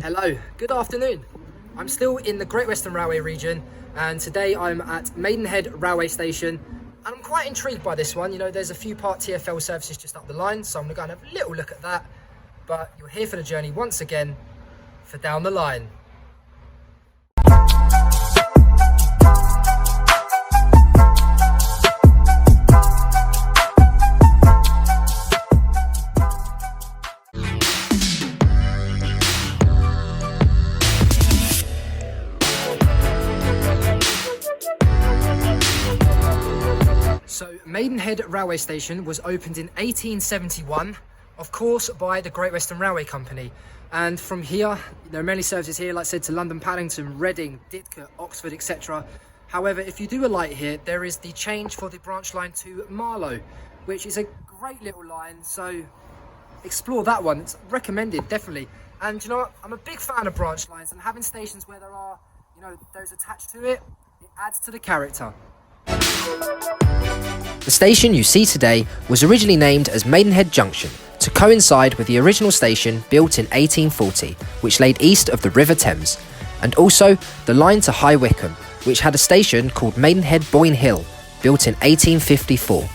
Hello, good afternoon. I'm still in the Great Western Railway region, and today I'm at Maidenhead railway station, and I'm quite intrigued by this one. You know, there's a few part TFL services just up the line, so I'm gonna go and have a little look at that. But you're here for the journey once again for Down the Line. So Maidenhead railway station was opened in 1871, of course, by the Great Western Railway Company. And from here, there are many services here, like I said, to London, Paddington, Reading, Ditcot, Oxford, etc. However, if you do alight here, there is the change for the branch line to Marlow, which is a great little line. So explore that one. It's recommended, definitely. And you know what? I'm a big fan of branch lines, and having stations where there are, you know, those attached to it, it adds to the character. The station you see today was originally named as Maidenhead Junction to coincide with the original station built in 1840, which laid east of the River Thames, and also the line to High Wycombe, which had a station called Maidenhead Boyne Hill, built in 1854.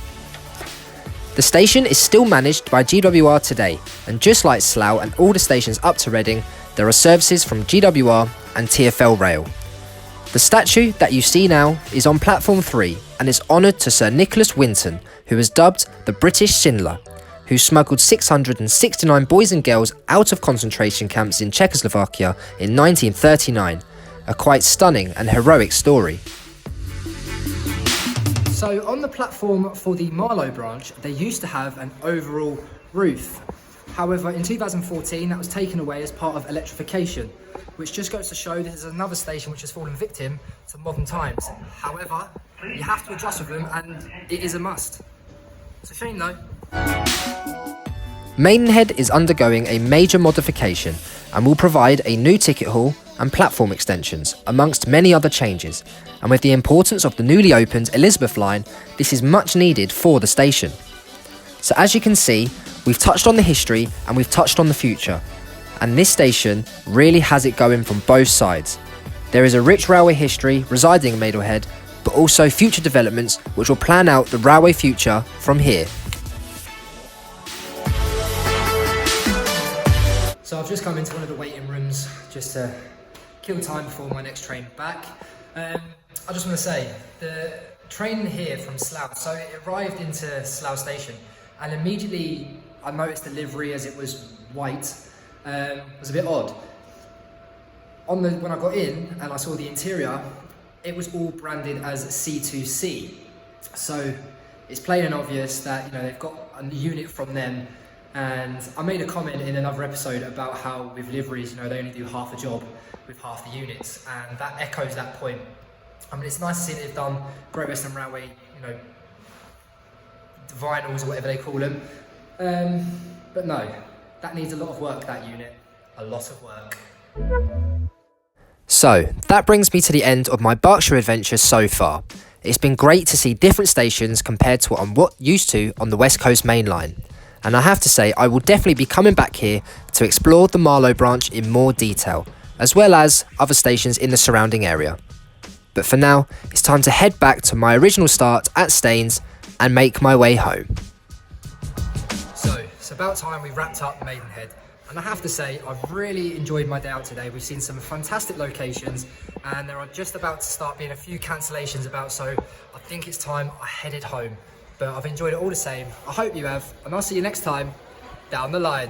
The station is still managed by GWR today, and just like Slough and all the stations up to Reading, there are services from GWR and TFL Rail. The statue that you see now is on platform 3 and is honoured to Sir Nicholas Winton, who was dubbed the British Schindler, who smuggled 669 boys and girls out of concentration camps in Czechoslovakia in 1939. A quite stunning and heroic story. So on the platform for the Marlow branch, they used to have an overall roof. However, in 2014, that was taken away as part of electrification, which just goes to show this is another station which has fallen victim to modern times. However, you have to adjust with them, and it is a must. It's a shame though. Maidenhead is undergoing a major modification and will provide a new ticket hall and platform extensions, amongst many other changes. And with the importance of the newly opened Elizabeth line, this is much needed for the station. So as you can see, we've touched on the history and we've touched on the future. And this station really has it going from both sides. There is a rich railway history residing in Maidenhead, but also future developments which will plan out the railway future from here. So I've just come into one of the waiting rooms just to kill time before my next train back. I just want to say, the train here from Slough, so it arrived into Slough station, and immediately I noticed the livery as it was white. Was a bit odd. When I got in and I saw the interior, it was all branded as C2C. So it's plain and obvious that, you know, they've got a unit from them. And I made a comment in another episode about how with liveries, you know, they only do half a job with half the units, and that echoes that point. I mean, it's nice to see that they've done Great Western Railway, you know, vinyls or whatever they call them. But no, that needs a lot of work, that unit. A lot of work. So, that brings me to the end of my Berkshire adventure so far. It's been great to see different stations compared to what I'm used to on the West Coast Main Line. And I have to say, I will definitely be coming back here to explore the Marlow branch in more detail, as well as other stations in the surrounding area. But for now, it's time to head back to my original start at Staines and make my way home. So, it's about time we wrapped up Maidenhead. And I have to say, I've really enjoyed my day out today. We've seen some fantastic locations, and there are just about to start being a few cancellations about, so I think it's time I headed home. But I've enjoyed it all the same. I hope you have, and I'll see you next time down the line.